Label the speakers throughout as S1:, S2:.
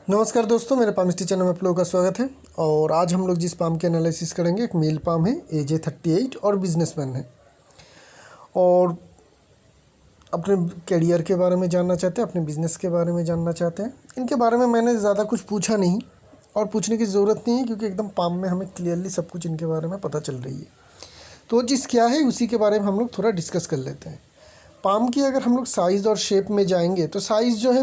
S1: नमस्कार दोस्तों, मेरे पाम चैनल में आप लोगों का स्वागत है। और आज हम लोग जिस पाम के एनालिसिस करेंगे, एक मेल पाम है, एज है 38 और बिजनेसमैन है और अपने करियर के बारे में जानना चाहते हैं, अपने बिज़नेस के बारे में जानना चाहते हैं। इनके बारे में मैंने ज़्यादा कुछ पूछा नहीं और पूछने की ज़रूरत नहीं है, क्योंकि एकदम पाम में हमें क्लियरली सब कुछ इनके बारे में पता चल रही है। तो जिस क्या है उसी के बारे में हम लोग थोड़ा डिस्कस कर लेते हैं। पाम की अगर हम लोग साइज़ और शेप में जाएंगे तो साइज़ जो है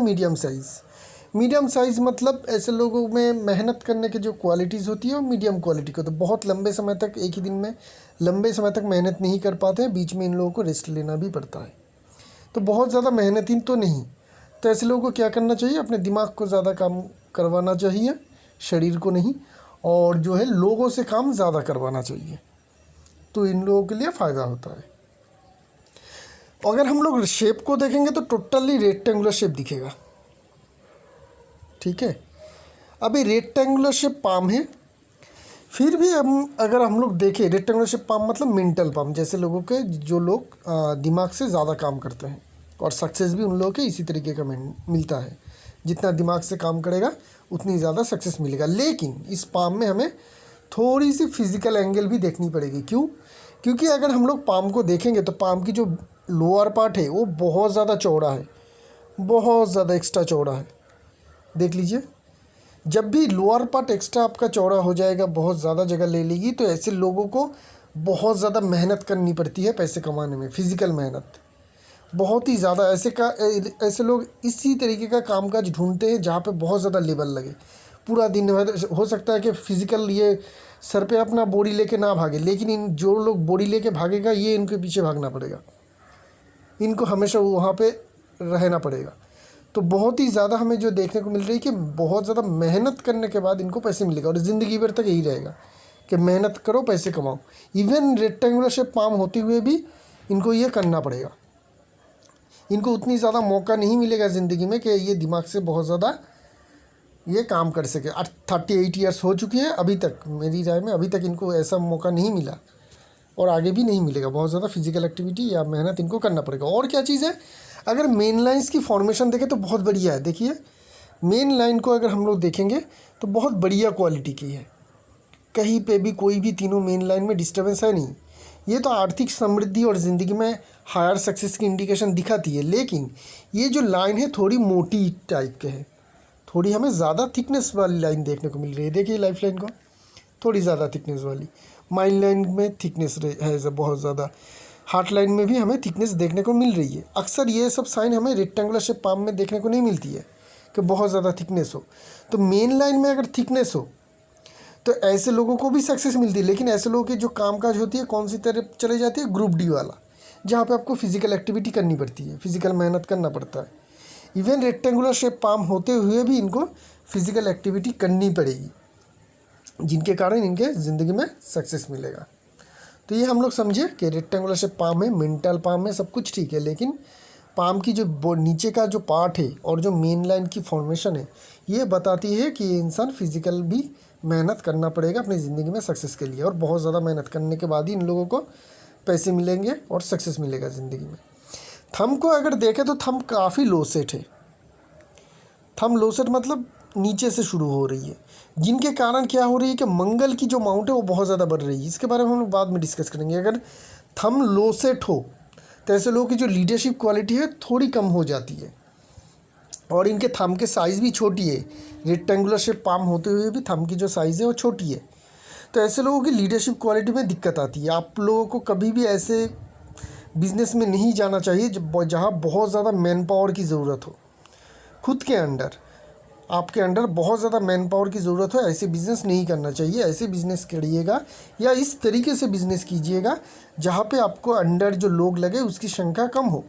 S1: मीडियम साइज़ मतलब ऐसे लोगों में मेहनत करने की जो क्वालिटीज़ होती है वो मीडियम क्वालिटी को, तो बहुत लंबे समय तक एक ही दिन में लंबे समय तक मेहनत नहीं कर पाते हैं, बीच में इन लोगों को रेस्ट लेना भी पड़ता है। तो बहुत ज़्यादा मेहनती तो नहीं। तो ऐसे लोगों को क्या करना चाहिए, अपने दिमाग को ज़्यादा काम करवाना चाहिए, शरीर को नहीं, और जो है लोगों से काम ज़्यादा करवाना चाहिए, तो इन लोगों के लिए फ़ायदा होता है। अगर हम लोग शेप को देखेंगे तो टोटली रेक्टेंगुलर शेप दिखेगा, ठीक है। अभी रेक्टेंगुलर शेप पाम है, फिर भी अगर हम लोग देखें रेक्टेंगुलर शेप पाम मतलब मेंटल पाम, जैसे लोगों के जो लोग दिमाग से ज़्यादा काम करते हैं, और सक्सेस भी उन लोगों के इसी तरीके का मिलता है। जितना दिमाग से काम करेगा उतनी ज़्यादा सक्सेस मिलेगा। लेकिन इस पाम में हमें थोड़ी सी फिजिकल एंगल भी देखनी पड़ेगी। क्यों? क्योंकि अगर हम लोग पाम को देखेंगे तो पाम की जो लोअर पार्ट है वो बहुत ज़्यादा चौड़ा है, बहुत ज़्यादा एक्स्ट्रा चौड़ा है। देख लीजिए, जब भी लोअर पार्ट एक्स्ट्रा आपका चौड़ा हो जाएगा, बहुत ज़्यादा जगह ले लेगी, तो ऐसे लोगों को बहुत ज़्यादा मेहनत करनी पड़ती है पैसे कमाने में, फिजिकल मेहनत बहुत ही ज़्यादा। ऐसे लोग इसी तरीके का कामकाज ढूंढते हैं जहाँ पे बहुत ज़्यादा लेबर लगे। पूरा दिन हो सकता है कि फिजिकल ये सर पे अपना बॉडी लेके ना भागे, लेकिन इन जो लोग बॉडी लेके भागेगा ये इनके पीछे भागना पड़ेगा, इनको हमेशा वहाँ पे रहना पड़ेगा। तो बहुत ही ज़्यादा हमें जो देखने को मिल रही है कि बहुत ज़्यादा मेहनत करने के बाद इनको पैसे मिलेगा, और ज़िंदगी भर तक यही रहेगा कि मेहनत करो पैसे कमाओ। इवन रेक्टेंगुलर शेप पाम होते हुए भी इनको ये करना पड़ेगा। इनको उतनी ज़्यादा मौका नहीं मिलेगा ज़िंदगी में कि ये दिमाग से बहुत ज़्यादा ये काम कर सके। 38 ईयर्स हो चुकी है, अभी तक मेरी राय में अभी तक इनको ऐसा मौका नहीं मिला और आगे भी नहीं मिलेगा। बहुत ज़्यादा फिजिकल एक्टिविटी या मेहनत इनको करना पड़ेगा। और क्या चीज़ है, अगर मेन लाइन्स की फॉर्मेशन देखें तो बहुत बढ़िया है। देखिए, मेन लाइन को अगर हम लोग देखेंगे तो बहुत बढ़िया क्वालिटी की है, कहीं पे भी कोई भी तीनों मेन लाइन में डिस्टर्बेंस है नहीं। ये तो आर्थिक समृद्धि और ज़िंदगी में हायर सक्सेस की इंडिकेशन दिखाती है। लेकिन ये जो लाइन है थोड़ी मोटी टाइप के है, थोड़ी हमें ज़्यादा थिकनेस वाली लाइन देखने को मिल रही है। देखिए लाइफ लाइन को, थोड़ी ज़्यादा थिकनेस वाली। माइल लाइन में थिकनेस है बहुत ज़्यादा, हार्ट लाइन में भी हमें थिकनेस देखने को मिल रही है। अक्सर ये सब साइन हमें रेक्टेंगुलर शेप पाम में देखने को नहीं मिलती है कि बहुत ज़्यादा थिकनेस हो। तो मेन लाइन में अगर थिकनेस हो तो ऐसे लोगों को भी सक्सेस मिलती है। लेकिन ऐसे लोगों की जो कामकाज होती है कौन सी तरफ चले जाती है, ग्रुप डी वाला, जहाँ पे आपको फिजिकल एक्टिविटी करनी पड़ती है, फिजिकल मेहनत करना पड़ता है। इवन रेक्टेंगुलर शेप पाम होते हुए भी इनको फिजिकल एक्टिविटी करनी पड़ेगी, जिनके कारण इनके ज़िंदगी में सक्सेस मिलेगा। तो ये हम लोग समझे कि रेक्टेंगुलर शेप पाम है, मेंटल पाम है, सब कुछ ठीक है। लेकिन पाम की जो नीचे का जो पार्ट है और जो मेन लाइन की फॉर्मेशन है, ये बताती है कि ये इंसान फिजिकल भी मेहनत करना पड़ेगा अपनी ज़िंदगी में सक्सेस के लिए, और बहुत ज़्यादा मेहनत करने के बाद ही इन लोगों को पैसे मिलेंगे और सक्सेस मिलेगा ज़िंदगी में। थंब को अगर देखें तो थंब काफ़ी लो सेट है। थंब लो सेट मतलब नीचे से शुरू हो रही है, जिनके कारण क्या हो रही है कि मंगल की जो अमाउंट है वो बहुत ज़्यादा बढ़ रही है। इसके बारे में हम लोग बाद में डिस्कस करेंगे। अगर थंब लो सेट हो तो ऐसे लोगों की जो लीडरशिप क्वालिटी है थोड़ी कम हो जाती है, और इनके थंब के साइज़ भी छोटी है। रेक्टेंगुलर शेप पाम होते हुए भी थंब की जो साइज़ है वो छोटी है। तो ऐसे लोगों की लीडरशिप क्वालिटी में दिक्कत आती है। आप लोगों को कभी भी ऐसे बिजनेस में नहीं जाना चाहिए जहाँ बहुत ज़्यादा मैन पावर की ज़रूरत हो। खुद के अंडर, आपके अंडर बहुत ज़्यादा मैन पावर की ज़रूरत हो, ऐसे बिज़नेस नहीं करना चाहिए। ऐसे बिज़नेस करिएगा या इस तरीके से बिज़नेस कीजिएगा जहाँ पे आपको अंडर जो लोग लगे उसकी संख्या कम हो।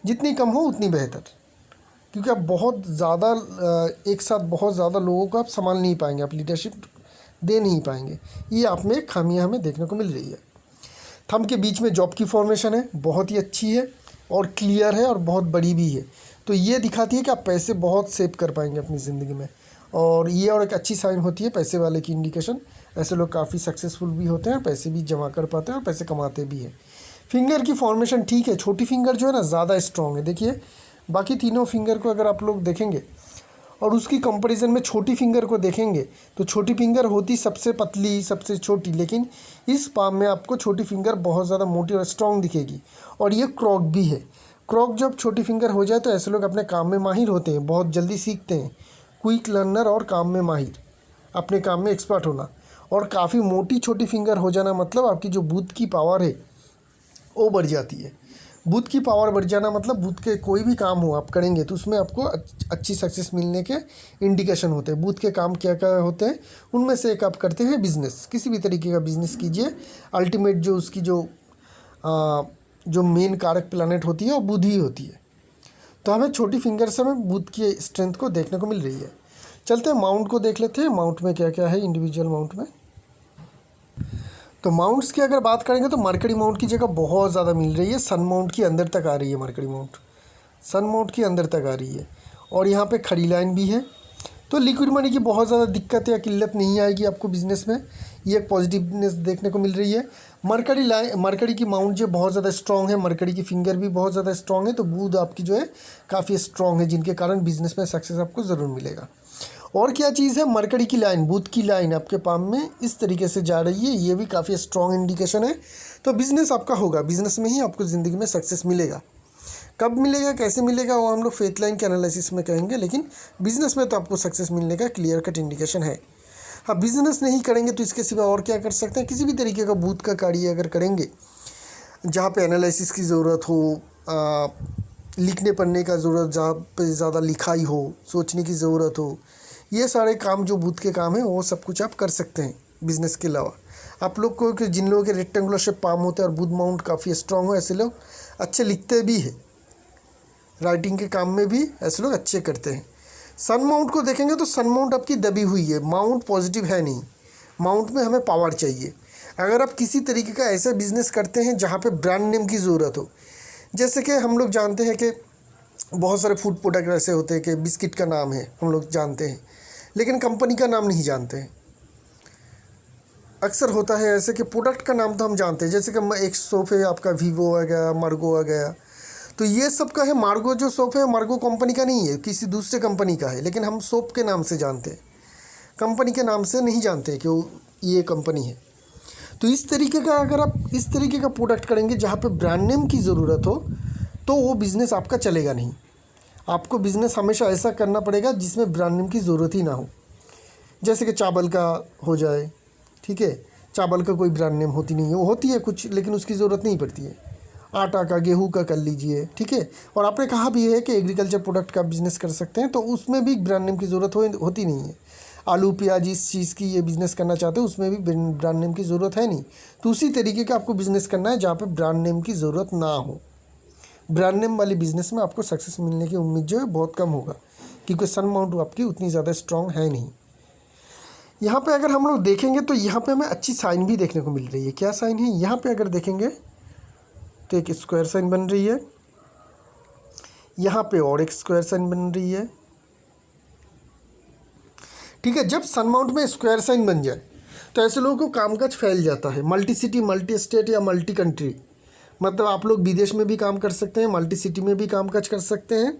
S1: जितनी कम हो उतनी बेहतर, क्योंकि आप बहुत ज़्यादा एक साथ बहुत ज़्यादा लोगों को आप संभाल नहीं पाएंगे, आप लीडरशिप दे नहीं पाएंगे। ये आप में खामियां हमें देखने को मिल रही है। थंब के बीच में जॉब की फॉर्मेशन है, बहुत ही अच्छी है और क्लियर है और बहुत बड़ी भी है। तो ये दिखाती है कि आप पैसे बहुत सेव कर पाएंगे अपनी ज़िंदगी में, और ये और एक अच्छी साइन होती है पैसे वाले की इंडिकेशन। ऐसे लोग काफ़ी सक्सेसफुल भी होते हैं, पैसे भी जमा कर पाते हैं और पैसे कमाते भी हैं। फिंगर की फॉर्मेशन ठीक है, छोटी फिंगर जो है ना ज़्यादा स्ट्रॉन्ग है। देखिए बाकी तीनों फिंगर को अगर आप लोग देखेंगे और उसकी कंपैरिजन में छोटी फिंगर को देखेंगे तो छोटी फिंगर होती सबसे पतली, सबसे छोटी, लेकिन इस पाम में आपको छोटी फिंगर बहुत ज़्यादा मोटी और स्ट्रॉन्ग दिखेगी। और ये क्रॉक भी है। क्रॉक जब छोटी फिंगर हो जाए तो ऐसे लोग अपने काम में माहिर होते हैं, बहुत जल्दी सीखते हैं, क्विक लर्नर और काम में माहिर, अपने काम में एक्सपर्ट होना। और काफ़ी मोटी छोटी फिंगर हो जाना मतलब आपकी जो बुद्ध की पावर है वो बढ़ जाती है। बुद्ध की पावर बढ़ जाना मतलब बुद्ध के कोई भी काम हो आप करेंगे तो उसमें आपको अच्छी सक्सेस मिलने के इंडिकेशन होते हैं। बुद्ध के काम क्या क्या होते हैं, उनमें से एक आप करते हैं बिजनेस। किसी भी तरीके का बिजनेस कीजिए, अल्टीमेट जो उसकी जो मेन कारक प्लैनेट होती है वो बुध ही होती है। तो हमें छोटी फिंगर से हमें बुध की स्ट्रेंथ को देखने को मिल रही है। चलते हैं माउंट को देख लेते हैं, माउंट में क्या क्या है इंडिविजुअल माउंट में। तो माउंट्स की अगर बात करेंगे तो मरकरी माउंट की जगह बहुत ज़्यादा मिल रही है, सन माउंट की अंदर तक आ रही है। मरकरी माउंट सन माउंट की अंदर तक आ रही है और यहाँ पे खड़ी लाइन भी है। तो लिक्विड मनी की बहुत ज़्यादा दिक्कत या किल्लत नहीं आएगी आपको बिजनेस में, ये एक पॉजिटिवनेस देखने को मिल रही है। मरकरी की माउंट जो बहुत ज़्यादा स्ट्रॉन्ग है, मरकरी की फिंगर भी बहुत ज़्यादा स्ट्रॉन्ग है। तो बुध आपकी जो है काफ़ी स्ट्रॉन्ग है, जिनके कारण बिजनेस में सक्सेस आपको ज़रूर मिलेगा। और क्या चीज़ है, मरकरी की लाइन, बुध की लाइन आपके पाम में इस तरीके से जा रही है, ये भी काफ़ी स्ट्रॉन्ग इंडिकेशन है। तो बिज़नेस आपका होगा, बिज़नेस में ही आपको ज़िंदगी में सक्सेस मिलेगा। कब मिलेगा, कैसे मिलेगा, वो हम लोग फेथ लाइन के एनालिसिस में कहेंगे, लेकिन बिज़नेस में तो आपको सक्सेस मिलने का क्लियर कट इंडिकेशन है। हाँ, बिज़नेस नहीं करेंगे तो इसके सिवा और क्या कर सकते हैं, किसी भी तरीके का बुध का कार्य अगर करेंगे जहाँ पे एनालिसिस की ज़रूरत हो, लिखने पढ़ने का ज़रूरत, जहाँ पे ज़्यादा लिखाई हो, सोचने की ज़रूरत हो, ये सारे काम जो बुध के काम हैं वो सब कुछ आप कर सकते हैं बिज़नेस के अलावा। आप लोग को कि जिन लोगों के रेक्टेंगुलर शेप पाम होते हैं और बुध माउंट काफ़ी स्ट्रॉन्ग हो, ऐसे लोग अच्छे लिखते भी हैं, राइटिंग के काम में भी ऐसे लोग अच्छे करते हैं। सन माउंट को देखेंगे तो सन माउंट आपकी दबी हुई है, माउंट पॉजिटिव है नहीं। माउंट में हमें पावर चाहिए। अगर आप किसी तरीके का ऐसा बिजनेस करते हैं जहाँ पे ब्रांड नेम की ज़रूरत हो, जैसे कि हम लोग जानते हैं कि बहुत सारे फूड प्रोडक्ट ऐसे होते हैं कि बिस्किट का नाम है हम लोग जानते हैं, लेकिन कंपनी का नाम नहीं जानते हैं। अक्सर होता है ऐसे कि प्रोडक्ट का नाम तो हम जानते हैं, जैसे कि एक सोप है आपका वीवो आ गया, मार्गो आ गया, तो ये सब का है। मार्गो जो सोप है मार्गो कंपनी का नहीं है, किसी दूसरे कंपनी का है, लेकिन हम सोप के नाम से जानते हैं, कंपनी के नाम से नहीं जानते कि वो ये कंपनी है। तो इस तरीके का अगर आप इस तरीके का प्रोडक्ट करेंगे जहाँ पे ब्रांड नेम की ज़रूरत हो तो वो बिज़नेस आपका चलेगा नहीं। आपको बिज़नेस हमेशा ऐसा करना पड़ेगा जिसमें ब्रांड नेम की ज़रूरत ही ना हो। जैसे कि चावल का हो जाए, ठीक है, चावल का कोई ब्रांड नेम होती नहीं है, वो होती है कुछ लेकिन उसकी ज़रूरत नहीं पड़ती है। आटा का, गेहूं का कर लीजिए, ठीक है। और आपने कहा भी है कि एग्रीकल्चर प्रोडक्ट का बिज़नेस कर सकते हैं, तो उसमें भी ब्रांड नेम की ज़रूरत होती नहीं है। आलू प्याज इस चीज़ की ये बिज़नेस करना चाहते हो, उसमें भी ब्रांड नेम की ज़रूरत है नहीं। तो उसी तरीके का आपको बिज़नेस करना है जहाँ पे ब्रांड नेम की ज़रूरत ना हो। ब्रांड नेम वाली बिज़नेस में आपको सक्सेस मिलने की उम्मीद जो है बहुत कम होगा, क्योंकि सन माउंट आपकी उतनी ज़्यादा स्ट्रॉन्ग है नहीं। यहाँ पे अगर हम लोग देखेंगे तो यहाँ पे हमें अच्छी साइन भी देखने को मिल रही है। क्या साइन है, यहाँ पे अगर देखेंगे तो एक स्क्वायर साइन बन रही है, यहाँ पे और एक स्क्वायर साइन बन रही है, ठीक है। जब सन माउंट में स्क्वायर साइन बन जाए तो ऐसे लोगों को कामकाज फैल जाता है, मल्टी सिटी, मल्टी स्टेट या मल्टी कंट्री। मतलब आप लोग विदेश में भी काम कर सकते हैं, मल्टी सिटी में भी कामकाज कर सकते हैं,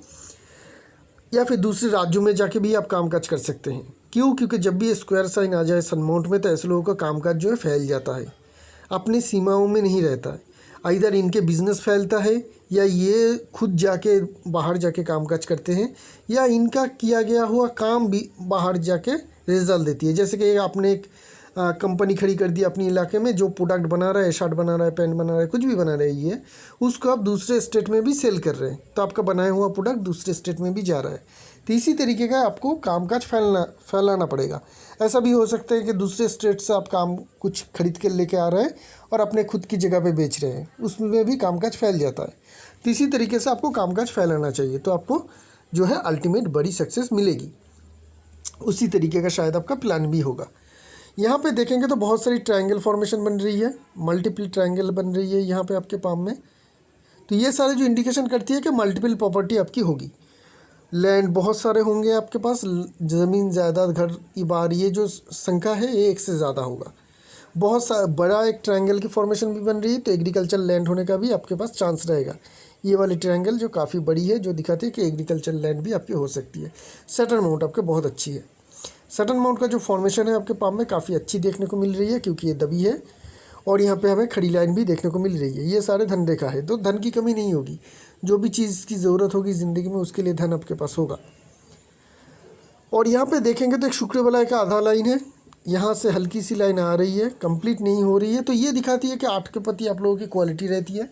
S1: या फिर दूसरे राज्यों में जाके भी आप कामकाज कर सकते हैं। क्यों, क्योंकि जब भी स्क्वायर साइन आ जाए सन माउंट में तो ऐसे लोगों का कामकाज जो है फैल जाता है, अपनी सीमाओं में नहीं रहता है। इधर इनके बिज़नेस फैलता है या ये खुद जाके बाहर जाके कामकाज करते हैं, या इनका किया गया हुआ काम भी बाहर जाके रिजल्ट देती है। जैसे कि आपने एक कंपनी खड़ी कर दी अपने इलाके में, जो प्रोडक्ट बना रहा है, शर्ट बना रहा है, पैंट बना रहा है, कुछ भी बना रही है, उसको आप दूसरे स्टेट में भी सेल कर रहे हैं, तो आपका बनाया हुआ प्रोडक्ट दूसरे स्टेट में भी जा रहा है। तो इसी तरीके का आपको कामकाज फैलाना पड़ेगा। ऐसा भी हो सकता है कि दूसरे स्टेट से आप काम कुछ खरीद के लेके आ रहे हैं और अपने खुद की जगह पे बेच रहे हैं, उसमें भी कामकाज फैल जाता है। तो इसी तरीके से आपको कामकाज फैलाना चाहिए, तो आपको जो है अल्टीमेट बड़ी सक्सेस मिलेगी। उसी तरीके का शायद आपका प्लान भी होगा। यहाँ पे देखेंगे तो बहुत सारी ट्रायंगल फॉर्मेशन बन रही है, मल्टीपल ट्रायंगल बन रही है यहाँ पे आपके पाम में। तो ये सारे जो इंडिकेशन करती है कि मल्टीपल प्रॉपर्टी आपकी होगी, लैंड बहुत सारे होंगे आपके पास, ज़मीन, जायदाद, घर, बार, ये जो संख्या है ये एक से ज़्यादा होगा। बहुत बड़ा एक ट्रायंगल की फॉर्मेशन भी बन रही है, तो एग्रीकल्चर लैंड होने का भी आपके पास चांस रहेगा। ये वाली ट्रायंगल जो काफ़ी बड़ी है, जो दिखाती है कि एग्रीकल्चर लैंड भी आपकी हो सकती है। सटर्न माउंट आपके बहुत अच्छी है। सटर्न माउंट का जो फॉर्मेशन है आपके पाम में काफ़ी अच्छी देखने को मिल रही है, क्योंकि ये दबी है और यहाँ पे हमें खड़ी लाइन भी देखने को मिल रही है। ये सारे धन रेखा है, तो धन की कमी नहीं होगी। जो भी चीज़ की ज़रूरत होगी ज़िंदगी में, उसके लिए धन आपके पास होगा। और यहाँ पे देखेंगे तो एक शुक्र वलय का आधा लाइन है, यहाँ से हल्की सी लाइन आ रही है, कंप्लीट नहीं हो रही है। तो ये दिखाती है कि 8 के प्रति आप लोगों की क्वालिटी रहती है।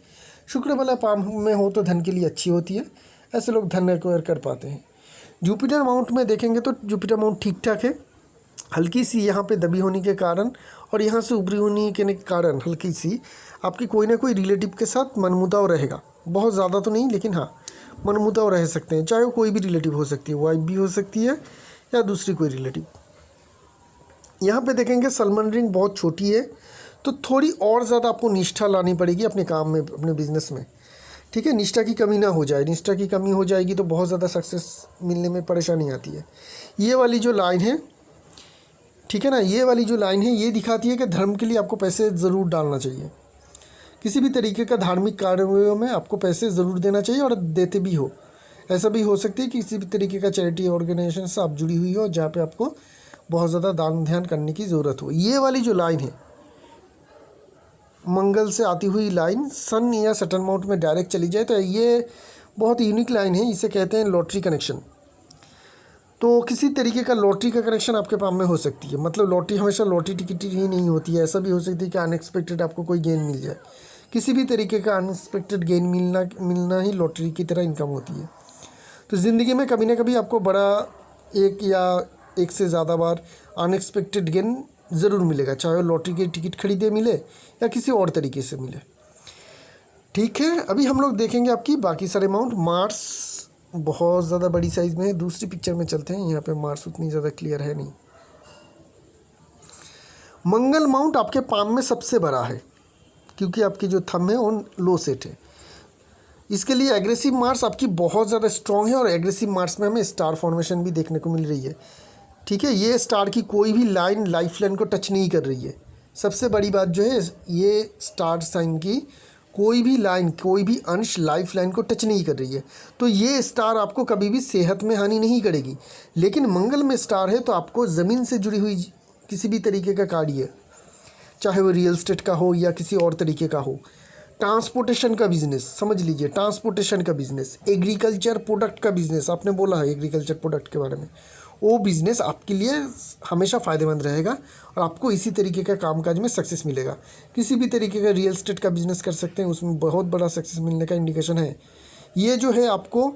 S1: शुक्र वलय पाम में हो तो धन के लिए अच्छी होती है, ऐसे लोग धन एक्वायर कर पाते हैं। जुपिटर माउंट में देखेंगे तो जुपिटर माउंट ठीक ठाक है, हल्की सी यहाँ पे दबी होने के कारण और यहाँ से ऊपरी होने के कारण हल्की सी आपकी कोई ना कोई रिलेटिव के साथ मनमुटाव रहेगा। बहुत ज़्यादा तो नहीं, लेकिन हाँ मनमुटाव रह सकते हैं, चाहे वो कोई भी रिलेटिव हो सकती है, वाइफ भी हो सकती है या दूसरी कोई रिलेटिव। यहाँ पे देखेंगे सलमान रिंग बहुत छोटी है, तो थोड़ी और ज़्यादा आपको निष्ठा लानी पड़ेगी अपने काम में, अपने बिजनेस में। ठीक है, निष्ठा की कमी ना हो जाए। निष्ठा की कमी हो जाएगी तो बहुत ज़्यादा सक्सेस मिलने में परेशानी आती है। ये वाली जो लाइन है, ठीक है ना, ये वाली जो लाइन है ये दिखाती है कि धर्म के लिए आपको पैसे ज़रूर डालना चाहिए। किसी भी तरीके का धार्मिक कार्यों में आपको पैसे ज़रूर देना चाहिए और देते भी हो। ऐसा भी हो सकती है कि किसी भी तरीके का चैरिटी ऑर्गेनाइजेशन से आप जुड़ी हुई हो, जहाँ पे आपको बहुत ज़्यादा दान ध्यान करने की ज़रूरत हो। ये वाली जो लाइन है मंगल से आती हुई लाइन सन या सटर्न माउंट में डायरेक्ट चली जाए तो ये बहुत यूनिक लाइन है, इसे कहते हैं लॉटरी कनेक्शन। तो किसी तरीके का लॉटरी का कनेक्शन आपके पास में हो सकती है। मतलब लॉटरी हमेशा लॉटरी टिकट ही नहीं होती है, ऐसा भी हो सकती है कि अनएक्सपेक्टेड आपको कोई गेन मिल जाए। किसी भी तरीके का अनएक्सपेक्टेड गेन मिलना ही लॉटरी की तरह इनकम होती है। तो ज़िंदगी में कभी ना कभी आपको बड़ा एक या एक से ज़्यादा बार अनएक्सपेक्टेड गेन ज़रूर मिलेगा, चाहे वो लॉटरी की टिकट खरीदे मिले या किसी और तरीके से मिले। ठीक है, अभी हम लोग देखेंगे आपकी बाकी सारे अमाउंट। मार्स बहुत ज़्यादा बड़ी साइज़ में है, दूसरी पिक्चर में चलते हैं, यहाँ पे मार्स उतनी ज़्यादा क्लियर है नहीं। मंगल माउंट आपके पाम में सबसे बड़ा है, क्योंकि आपकी जो थंब है वो लो सेट है। इसके लिए एग्रेसिव मार्स आपकी बहुत ज़्यादा स्ट्रॉन्ग है और एग्रेसिव मार्स में हमें स्टार फॉर्मेशन भी देखने को मिल रही है। ठीक है, ये स्टार की कोई भी लाइन लाइफ लाइन को टच नहीं कर रही है। सबसे बड़ी बात जो है, ये स्टार साइन की कोई भी लाइन, कोई भी अंश लाइफ लाइन को टच नहीं कर रही है। तो ये स्टार आपको कभी भी सेहत में हानि नहीं करेगी। लेकिन मंगल में स्टार है तो आपको ज़मीन से जुड़ी हुई किसी भी तरीके का कार्य, चाहे वो रियल एस्टेट का हो या किसी और तरीके का हो, ट्रांसपोर्टेशन का बिजनेस, समझ लीजिए ट्रांसपोर्टेशन का बिजनेस, एग्रीकल्चर प्रोडक्ट का बिजनेस, आपने बोला है एग्रीकल्चर प्रोडक्ट के बारे में, वो बिज़नेस आपके लिए हमेशा फ़ायदेमंद रहेगा और आपको इसी तरीके का कामकाज में सक्सेस मिलेगा। किसी भी तरीके का रियल एस्टेट का बिज़नेस कर सकते हैं, उसमें बहुत बड़ा सक्सेस मिलने का इंडिकेशन है। ये जो है, आपको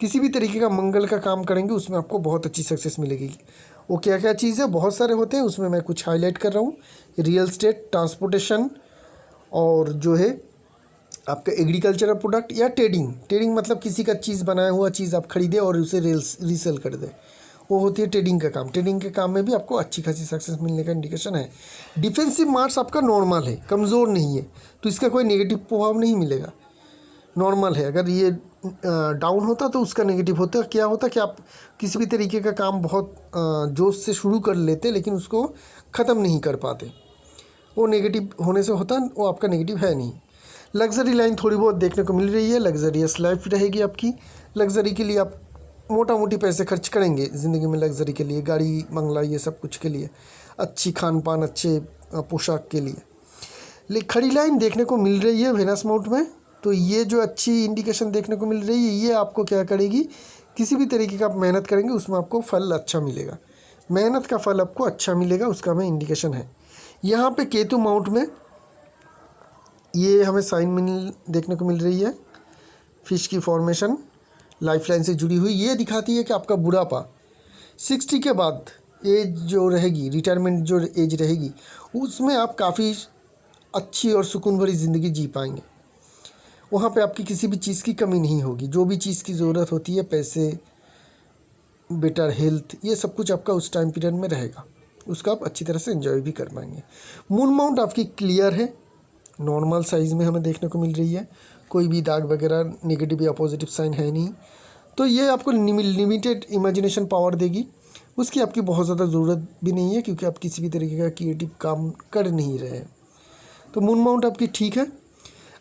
S1: किसी भी तरीके का मंगल का काम करेंगे उसमें आपको बहुत अच्छी सक्सेस मिलेगी। वो क्या क्या चीज़ है, बहुत सारे होते हैं, उसमें मैं कुछ हाईलाइट कर रहा हूँ। रियल एस्टेट, ट्रांसपोर्टेशन और जो है आपका एग्रीकल्चरल प्रोडक्ट या ट्रेडिंग। ट्रेडिंग मतलब किसी का चीज़ बनाया हुआ चीज़ आप खरीदें और उसे रीसेल कर दें, वो होती है ट्रेडिंग का काम। ट्रेडिंग के काम में भी आपको अच्छी खासी सक्सेस मिलने का इंडिकेशन है। डिफेंसिव मार्स आपका नॉर्मल है, कमज़ोर नहीं है, तो इसका कोई नेगेटिव प्रभाव नहीं मिलेगा, नॉर्मल है। अगर ये डाउन होता तो उसका नेगेटिव होता, क्या होता कि आप किसी भी तरीके का काम बहुत जोश से शुरू कर लेते लेकिन उसको ख़त्म नहीं कर पाते, वो नेगेटिव होने से होता, वो आपका नेगेटिव है नहीं। लग्जरी लाइन थोड़ी बहुत देखने को मिल रही है, लग्जरियस लाइफ रहेगी आपकी। लग्जरी के लिए आप मोटा मोटी पैसे खर्च करेंगे ज़िंदगी में, लग्जरी के लिए, गाड़ी बंगला ये सब कुछ के लिए, अच्छी खान पान, अच्छे पोशाक के लिए। लेकिन खड़ी लाइन देखने को मिल रही है वेनस माउंट में, तो ये जो अच्छी इंडिकेशन देखने को मिल रही है, ये आपको क्या करेगी, किसी भी तरीके का आप मेहनत करेंगे उसमें आपको फल अच्छा मिलेगा, मेहनत का फल आपको अच्छा मिलेगा, उसका हमें इंडिकेशन है। यहाँ पे केतु माउंट में ये हमें साइन मिल देखने को मिल रही है, फिश की फॉर्मेशन लाइफ लाइन से जुड़ी हुई। ये दिखाती है कि आपका बुढ़ापा 60 के बाद एज जो रहेगी, रिटायरमेंट जो एज रहेगी, उसमें आप काफ़ी अच्छी और सुकून भरी ज़िंदगी जी पाएंगे। वहाँ पे आपकी किसी भी चीज़ की कमी नहीं होगी, जो भी चीज़ की ज़रूरत होती है, पैसे, बेटर हेल्थ, ये सब कुछ आपका उस टाइम पीरियड में रहेगा, उसका आप अच्छी तरह से एंजॉय भी कर पाएंगे। मून माउंट आपकी क्लियर है, नॉर्मल साइज़ में हमें देखने को मिल रही है, कोई भी दाग वगैरह नेगेटिव या पॉजिटिव साइन है नहीं। तो ये आपको लिमिटेड इमेजिनेशन पावर देगी, उसकी आपकी बहुत ज़्यादा ज़रूरत भी नहीं है, क्योंकि आप किसी भी तरीके का क्रिएटिव काम कर नहीं रहे हैं। तो मून माउंट आपकी ठीक है।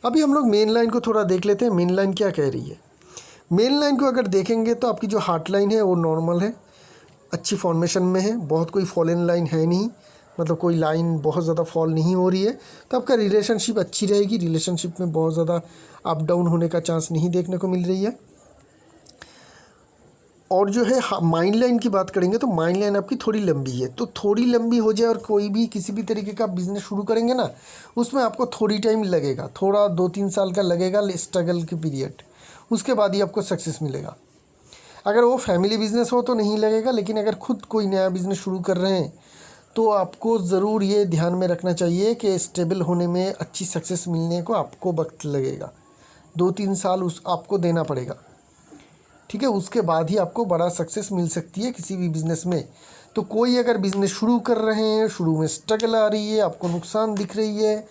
S1: अभी हम लोग मेन लाइन को थोड़ा देख लेते हैं, मेन लाइन क्या कह रही है। मेन लाइन को अगर देखेंगे तो आपकी जो हार्ट लाइन है वो नॉर्मल है, अच्छी फॉर्मेशन में है, बहुत कोई फॉलन लाइन है नहीं, मतलब कोई लाइन बहुत ज़्यादा फॉल नहीं हो रही है। तो आपका रिलेशनशिप अच्छी रहेगी, रिलेशनशिप में बहुत ज़्यादा अप डाउन होने का चांस नहीं देखने को मिल रही है। और जो है माइंड लाइन की बात करेंगे तो माइंड लाइन आपकी थोड़ी लंबी है, तो थोड़ी लंबी हो जाए और कोई भी किसी भी तरीके का बिज़नेस शुरू करेंगे ना, उसमें आपको थोड़ी टाइम लगेगा, थोड़ा 2-3 साल का लगेगा स्ट्रगल के पीरियड, उसके बाद ही आपको सक्सेस मिलेगा। अगर वो फैमिली बिज़नेस हो तो नहीं लगेगा, लेकिन अगर खुद कोई नया बिज़नेस शुरू कर रहे हैं तो आपको ज़रूर ये ध्यान में रखना चाहिए कि स्टेबल होने में, अच्छी सक्सेस मिलने को आपको वक्त लगेगा, 2-3 साल उस आपको देना पड़ेगा, ठीक है। उसके बाद ही आपको बड़ा सक्सेस मिल सकती है किसी भी बिज़नेस में। तो कोई अगर बिज़नेस शुरू कर रहे हैं, शुरू में स्ट्रगल आ रही है, आपको नुकसान दिख रही है,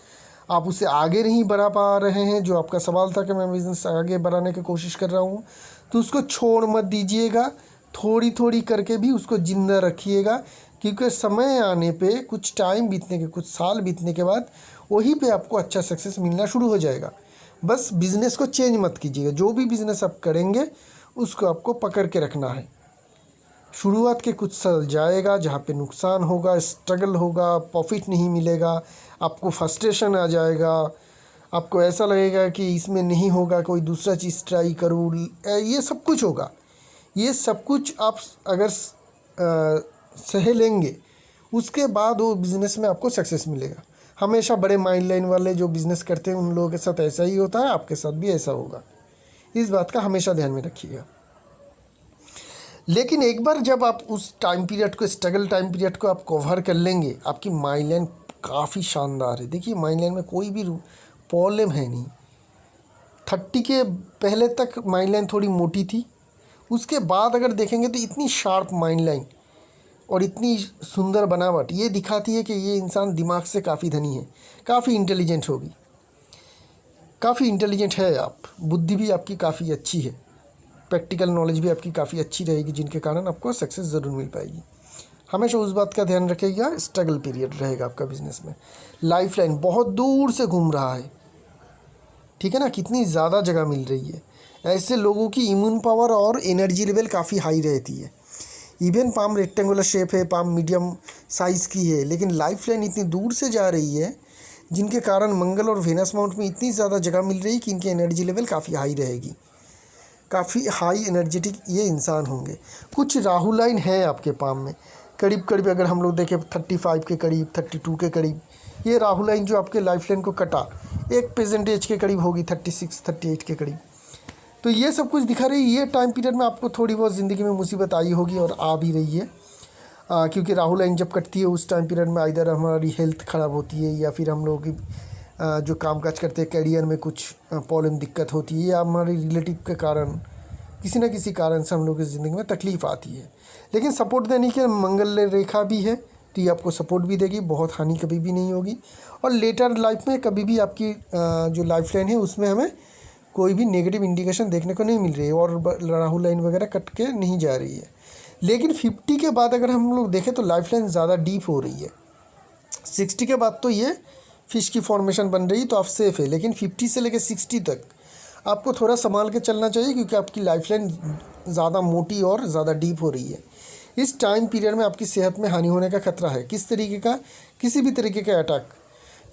S1: आप उसे आगे नहीं बढ़ा पा रहे हैं, जो आपका सवाल था कि मैं बिज़नेस आगे बढ़ाने की कोशिश कर रहा हूँ, तो उसको छोड़ मत दीजिएगा, थोड़ी थोड़ी करके भी उसको ज़िंदा रखिएगा, क्योंकि समय आने पे, कुछ टाइम बीतने के, कुछ साल बीतने के बाद वहीं पे आपको अच्छा सक्सेस मिलना शुरू हो जाएगा। बस बिज़नेस को चेंज मत कीजिएगा, जो भी बिज़नेस आप करेंगे उसको आपको पकड़ के रखना है। शुरुआत के कुछ साल जाएगा जहाँ पे नुकसान होगा, स्ट्रगल होगा, प्रॉफिट नहीं मिलेगा, आपको फ्रस्ट्रेशन आ जाएगा, आपको ऐसा लगेगा कि इसमें नहीं होगा, कोई दूसरा चीज़ ट्राई करूँ, ये सब कुछ होगा। ये सब कुछ आप अगर सह लेंगे, उसके बाद वो बिज़नेस में आपको सक्सेस मिलेगा। हमेशा बड़े माइंड लाइन वाले जो बिज़नेस करते हैं उन लोगों के साथ ऐसा ही होता है, आपके साथ भी ऐसा होगा, इस बात का हमेशा ध्यान में रखिएगा। लेकिन एक बार जब आप उस टाइम पीरियड को, स्ट्रगल टाइम पीरियड को आप कवर कर लेंगे, आपकी माइंड लाइन काफ़ी शानदार है। देखिए माइंड लाइन में कोई भी प्रॉब्लम है नहीं। 30 के पहले तक माइंड लाइन थोड़ी मोटी थी, उसके बाद अगर देखेंगे तो इतनी शार्प माइंड लाइन और इतनी सुंदर बनावट ये दिखाती है कि ये इंसान दिमाग से काफ़ी धनी है, काफ़ी इंटेलिजेंट होगी, काफ़ी इंटेलिजेंट है आप, बुद्धि भी आपकी काफ़ी अच्छी है, प्रैक्टिकल नॉलेज भी आपकी काफ़ी अच्छी रहेगी, जिनके कारण आपको सक्सेस ज़रूर मिल पाएगी। हमेशा उस बात का ध्यान रखिएगा, स्ट्रगल पीरियड रहेगा आपका बिजनेस में। लाइफ लाइन बहुत दूर से घूम रहा है, ठीक है ना, कितनी ज़्यादा जगह मिल रही है। ऐसे लोगों की इम्यून पावर और एनर्जी लेवल काफ़ी हाई रहती है। इवन पाम रेक्टेंगुलर शेप है, पाम मीडियम साइज़ की है, लेकिन लाइफ लाइन इतनी दूर से जा रही है, जिनके कारण मंगल और वेनस माउंट में इतनी ज़्यादा जगह मिल रही है कि इनकी एनर्जी लेवल काफ़ी हाई रहेगी, काफ़ी हाई एनर्जेटिक ये इंसान होंगे। कुछ राहु लाइन है आपके पाम में, करीब करीब अगर हम लोग देखें 35 के करीब, 32 के करीब, ये राहु लाइन जो आपके लाइफ लाइन को कटा 1% के करीब होगी, 36 38 के करीब। तो ये सब कुछ दिखा रही है। ये टाइम पीरियड में आपको थोड़ी बहुत ज़िंदगी में मुसीबत आई होगी और आ भी रही है, क्योंकि राहु लाइन जब कटती है उस टाइम पीरियड में इधर हमारी हेल्थ ख़राब होती है, या फिर हम लोगों की जो कामकाज करते हैं कैरियर में कुछ प्रॉब्लम दिक्कत होती है, या हमारे रिलेटिव के कारण किसी न किसी कारण से हम लोग की ज़िंदगी में तकलीफ़ आती है। लेकिन सपोर्ट देने की मंगल रेखा भी है, तो ये आपको सपोर्ट भी देगी, बहुत हानि कभी भी नहीं होगी। और लेटर लाइफ में कभी भी आपकी जो लाइफ लाइन है उसमें हमें कोई भी नेगेटिव इंडिकेशन देखने को नहीं मिल रही है, और राहु लाइन वगैरह कट के नहीं जा रही है। लेकिन 50 के बाद अगर हम लोग देखें तो लाइफ लाइन ज़्यादा डीप हो रही है। 60 के बाद तो ये फिश की फॉर्मेशन बन रही, तो आप सेफ़ है। लेकिन 50 से लेकर 60 तक आपको थोड़ा संभाल के चलना चाहिए, क्योंकि आपकी लाइफ लाइन ज़्यादा मोटी और ज़्यादा डीप हो रही है। इस टाइम पीरियड में आपकी सेहत में हानि होने का खतरा है। किस तरीके का? किसी भी तरीके का अटैक,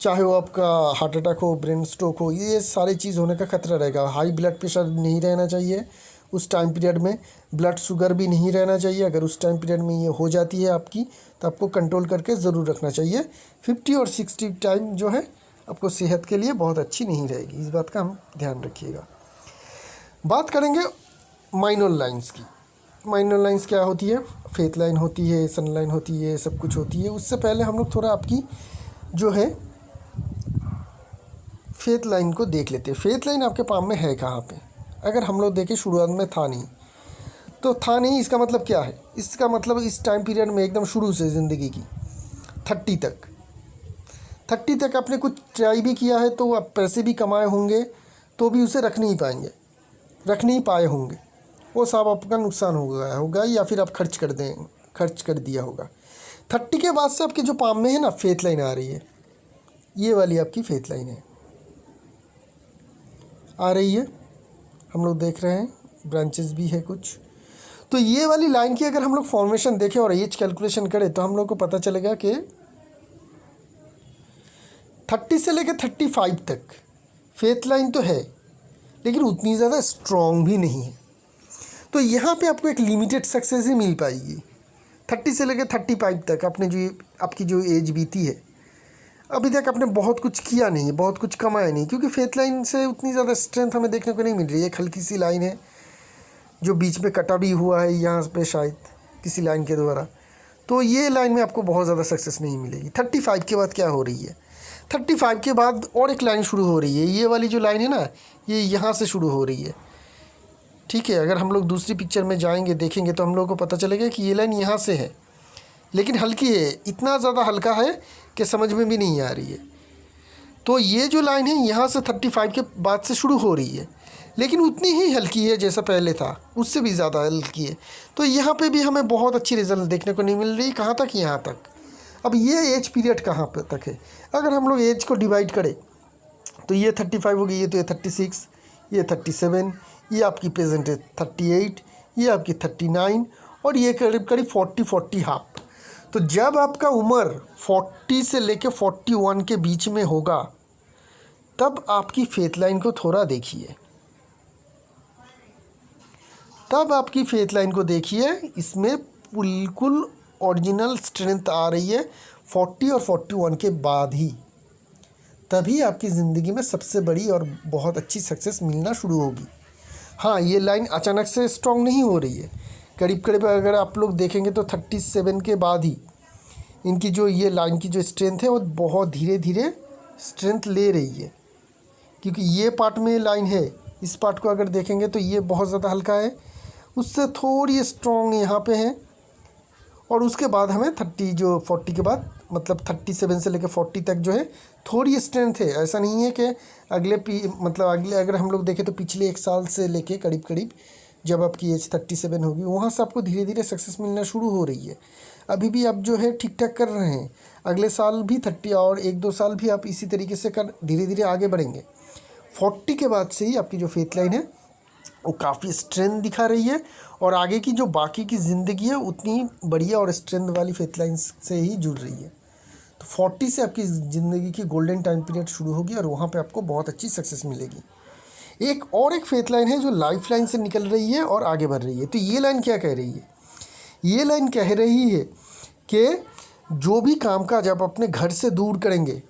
S1: चाहे वो आपका हार्ट अटैक हो, ब्रेन स्ट्रोक हो, ये सारी चीज़ होने का खतरा रहेगा। हाई ब्लड प्रेशर नहीं रहना चाहिए उस टाइम पीरियड में, ब्लड शुगर भी नहीं रहना चाहिए। अगर उस टाइम पीरियड में ये हो जाती है आपकी, तो आपको कंट्रोल करके ज़रूर रखना चाहिए। 50 और 60 टाइम जो है आपको सेहत के लिए बहुत अच्छी नहीं रहेगी, इस बात का हम ध्यान रखिएगा। बात करेंगे माइनर लाइंस की। माइनर लाइंस क्या होती है? फेथ लाइन होती है, सन लाइन होती है, सब कुछ होती है। उससे पहले हम लोग थोड़ा आपकी जो है फेथ लाइन को देख लेते हैं। फेथ लाइन आपके पाम में है कहाँ पे? अगर हम लोग देखें शुरुआत में था नहीं, तो था नहीं इसका मतलब क्या है? इसका मतलब इस टाइम पीरियड में एकदम शुरू से ज़िंदगी की 30 तक आपने कुछ ट्राई भी किया है, तो आप पैसे भी कमाए होंगे, तो भी उसे रख नहीं पाए होंगे, वो सब आपका नुकसान हो गया होगा, या फिर आप खर्च कर दिया होगा। 30 के बाद से आपके जो पाम में है ना, फेथ लाइन आ रही है, ये वाली आपकी फेथ लाइन है। आ रही है, हम लोग देख रहे हैं, ब्रांचेस भी है कुछ। तो ये वाली लाइन की अगर हम लोग फॉर्मेशन देखें और एज कैलकुलेशन करें तो हम लोग को पता चलेगा कि 30 से लेकर 35 तक फेथ लाइन तो है, लेकिन उतनी ज़्यादा स्ट्रॉन्ग भी नहीं है। तो यहाँ पे आपको एक लिमिटेड सक्सेस ही मिल पाएगी। 30 से लेकर 35 तक आपने जो आपकी जो एज बीती है, अभी तक आपने बहुत कुछ किया नहीं है, बहुत कुछ कमाया नहीं, क्योंकि फेथ लाइन से उतनी ज़्यादा स्ट्रेंथ हमें देखने को नहीं मिल रही है। एक हल्की सी लाइन है जो बीच में कटा भी हुआ है यहाँ पे शायद किसी लाइन के द्वारा, तो ये लाइन में आपको बहुत ज़्यादा सक्सेस नहीं मिलेगी। 35 के बाद क्या हो रही है, 35 के बाद और एक लाइन शुरू हो रही है। ये वाली जो लाइन है ना, ये यहाँ से शुरू हो रही है, ठीक है। अगर हम लोग दूसरी पिक्चर में जाएंगे देखेंगे तो हम लोग को पता चलेगा कि ये लाइन यहाँ से है, लेकिन हल्की है, इतना ज़्यादा हल्का है कि समझ में भी नहीं आ रही है। तो ये जो लाइन है यहाँ से 35 के बाद से शुरू हो रही है, लेकिन उतनी ही हल्की है जैसा पहले था, उससे भी ज़्यादा हल्की है। तो यहाँ पे भी हमें बहुत अच्छी रिजल्ट देखने को नहीं मिल रही। कहाँ तक, यहाँ तक। अब ये एज पीरियड कहाँ पे तक है, अगर हम लोग एज को डिवाइड करें तो ये 35 होगी, ये तो ये 36, ये 37, ये आपकी प्रेजेंट है 38, ये आपकी 39 और ये करीब करीब 40 हाफ। तो जब आपका उम्र 40 से लेकर 41 के बीच में होगा तब आपकी फेथ लाइन को थोड़ा देखिए, तब आपकी फेथ लाइन को देखिए, इसमें बिल्कुल ओरिजिनल स्ट्रेंथ आ रही है 40 और 41 के बाद ही, तभी आपकी ज़िंदगी में सबसे बड़ी और बहुत अच्छी सक्सेस मिलना शुरू होगी। हाँ, ये लाइन अचानक से स्ट्रॉन्ग नहीं हो रही है, करीब करीब अगर आप लोग देखेंगे तो 37 के बाद ही इनकी जो ये लाइन की जो स्ट्रेंथ है वो बहुत धीरे धीरे स्ट्रेंथ ले रही है, क्योंकि ये पार्ट में लाइन है, इस पार्ट को अगर देखेंगे तो ये बहुत ज़्यादा हल्का है, उससे थोड़ी स्ट्रॉन्ग यहाँ पे है, और उसके बाद हमें 40 के बाद मतलब 37 से लेकर 40 तक जो है थोड़ी स्ट्रेंथ है। ऐसा नहीं है कि अगले अगर हम लोग देखें तो पिछले 1 साल से लेके करीब करीब जब आपकी एज 37 होगी वहाँ से आपको धीरे धीरे सक्सेस मिलना शुरू हो रही है। अभी भी आप जो है ठीक ठाक कर रहे हैं, अगले साल भी 30 और 1-2 साल भी आप इसी तरीके से कर धीरे धीरे आगे बढ़ेंगे। 40 के बाद से ही आपकी जो फेथ लाइन है वो काफ़ी स्ट्रेंथ दिखा रही है, और आगे की जो बाकी की ज़िंदगी है उतनी बढ़िया और स्ट्रेंथ वाली फेथ लाइन से ही जुड़ रही है। तो 40 से आपकी ज़िंदगी की गोल्डन टाइम पीरियड शुरू होगी और वहाँ पे आपको बहुत अच्छी सक्सेस मिलेगी। एक फेथ लाइन है जो लाइफ लाइन से निकल रही है और आगे बढ़ रही है। तो ये लाइन क्या कह रही है, ये लाइन कह रही है कि जो भी कामकाज आप अपने घर से दूर करेंगे,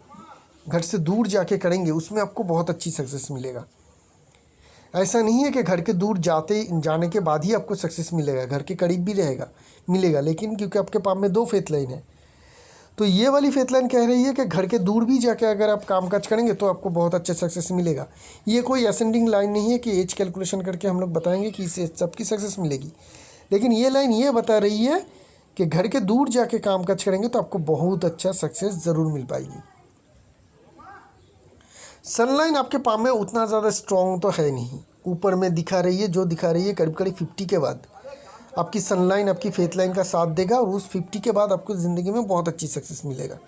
S1: घर से दूर जाके करेंगे, उसमें आपको बहुत अच्छी सक्सेस मिलेगा। ऐसा नहीं है कि घर के दूर जाने के बाद ही आपको सक्सेस मिलेगा, घर के करीब भी मिलेगा, लेकिन क्योंकि आपके पास में 2 फेथ लाइन है, तो ये वाली फेथ लाइन कह रही है कि घर के दूर भी जाके अगर आप कामकाज करेंगे तो आपको बहुत अच्छा सक्सेस मिलेगा। ये कोई असेंडिंग लाइन नहीं है कि एज कैलकुलेशन करके हम लोग बताएंगे कि इससे सबकी सक्सेस मिलेगी, लेकिन ये लाइन ये बता रही है कि घर के दूर जाके कामकाज करेंगे तो आपको बहुत अच्छा सक्सेस ज़रूर मिल पाएगी। सनलाइन आपके पाम में उतना ज़्यादा स्ट्रॉन्ग तो है नहीं, ऊपर में दिखा रही है, जो दिखा रही है करीब करीब 50 के बाद आपकी सनलाइन आपकी फेथ लाइन का साथ देगा, और उस 50 के बाद आपको ज़िंदगी में बहुत अच्छी सक्सेस मिलेगा।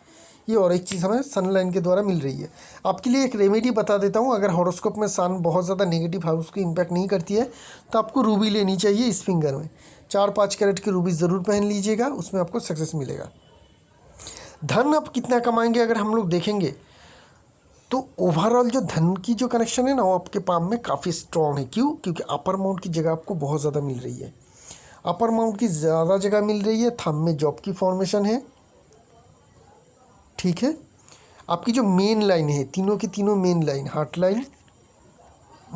S1: ये और एक चीज़ हमें सनलाइन के द्वारा मिल रही है। आपके लिए एक रेमेडी बता देता हूँ, अगर हॉरोस्कोप में सन बहुत ज़्यादा नेगेटिव हाउस की इम्पैक्ट नहीं करती है तो आपको रूबी लेनी चाहिए इस फिंगर में। 4-5 कैरेट की रूबी ज़रूर पहन लीजिएगा, उसमें आपको सक्सेस मिलेगा। धन आप कितना कमाएंगे अगर हम लोग देखेंगे तो ओवरऑल जो धन की जो कनेक्शन है ना वो आपके पाम में काफ़ी स्ट्रॉन्ग है। क्यों? क्योंकि अपर माउंट की जगह आपको बहुत ज़्यादा मिल रही है, अपर माउंट की ज़्यादा जगह मिल रही है, थंब में जॉब की फॉर्मेशन है, ठीक है। आपकी जो मेन लाइन है, तीनों की तीनों main line, heart line,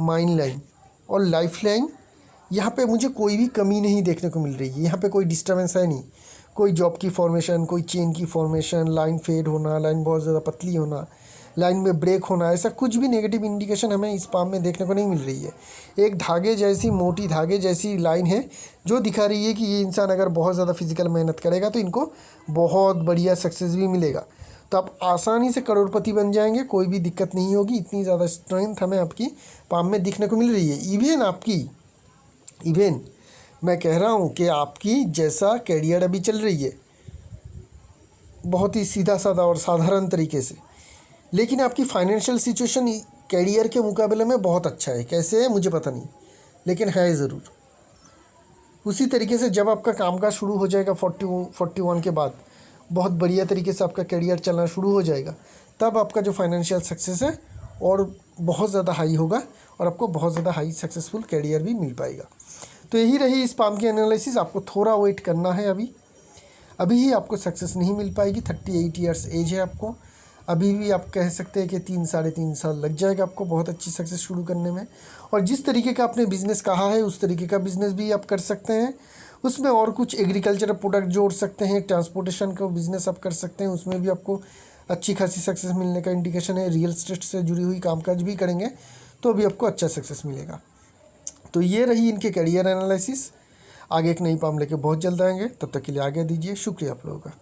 S1: mind line और लाइफ लाइन, यहाँ पे मुझे कोई भी कमी नहीं देखने को मिल रही है। यहाँ पे कोई डिस्टर्बेंस है नहीं, कोई जॉब की फॉर्मेशन, कोई चेन की फॉर्मेशन, लाइन फेड होना, लाइन बहुत ज़्यादा पतली होना, लाइन में ब्रेक होना, ऐसा कुछ भी नेगेटिव इंडिकेशन हमें इस पाम में देखने को नहीं मिल रही है। एक धागे जैसी, मोटी धागे जैसी लाइन है जो दिखा रही है कि ये इंसान अगर बहुत ज़्यादा फिजिकल मेहनत करेगा तो इनको बहुत बढ़िया सक्सेस भी मिलेगा, तो आप आसानी से करोड़पति बन जाएंगे, कोई भी दिक्कत नहीं होगी। इतनी ज़्यादा स्ट्रेंथ हमें आपकी पाम में दिखने को मिल रही है। इवन मैं कह रहा हूँ कि आपकी जैसा कैरियर अभी चल रही है बहुत ही सीधा साधा और साधारण तरीके से, लेकिन आपकी फाइनेंशियल सिचुएशन कैरियर के मुकाबले में बहुत अच्छा है। कैसे है मुझे पता नहीं, लेकिन है ज़रूर। उसी तरीके से जब आपका कामकाज शुरू हो जाएगा 41 के बाद, बहुत बढ़िया तरीके से आपका करियर चलना शुरू हो जाएगा, तब आपका जो फाइनेंशियल सक्सेस है और बहुत ज़्यादा हाई होगा और आपको बहुत ज़्यादा हाई सक्सेसफुल करियर भी मिल पाएगा। तो यही रही इस पाम की एनालिसिस। आपको थोड़ा वेट करना है, अभी ही आपको सक्सेस नहीं मिल पाएगी। 38 ईयर्स एज है आपको, अभी भी आप कह सकते हैं कि 3-3.5 साल लग जाएगा आपको बहुत अच्छी सक्सेस शुरू करने में। और जिस तरीके का आपने बिज़नेस कहा है उस तरीके का बिज़नेस भी आप कर सकते हैं। उसमें और कुछ एग्रीकल्चर प्रोडक्ट जोड़ सकते हैं, ट्रांसपोर्टेशन का बिज़नेस आप कर सकते हैं, उसमें भी आपको अच्छी खासी सक्सेस मिलने का इंडिकेशन है। रियल एस्टेट से जुड़ी हुई कामकाज भी करेंगे तो भी आपको अच्छा सक्सेस मिलेगा। तो ये रही इनके करियर एनालिसिस। आगे एक नई पाम लेके बहुत जल्द आएंगे, तब तक के लिए आगे दीजिए। शुक्रिया आप लोगों का।